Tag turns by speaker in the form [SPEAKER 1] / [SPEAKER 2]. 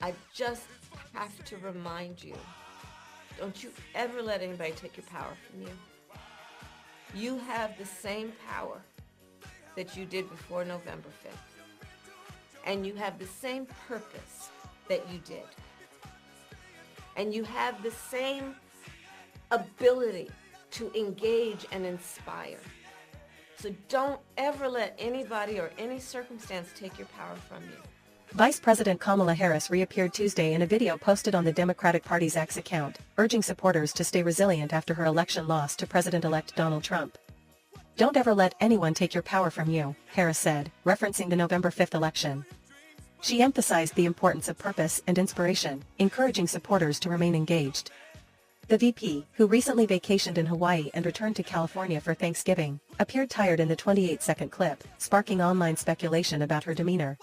[SPEAKER 1] I just have to remind you, don't you ever let anybody take your power from you. You have the same power that you did before November 5th. And you have the same purpose that you did. And you have the same ability to engage and inspire. So don't ever let anybody or any circumstance take your power from you.
[SPEAKER 2] Vice President Kamala Harris reappeared Tuesday in a video posted on the Democratic Party's X account, urging supporters to stay resilient after her election loss to President-elect Donald Trump. "Don't ever let anyone take your power from you," Harris said, referencing the November 5th election. She emphasized the importance of purpose and inspiration, encouraging supporters to remain engaged. The VP, who recently vacationed in Hawaii and returned to California for Thanksgiving, appeared tired in the 28-second clip, sparking online speculation about her demeanor.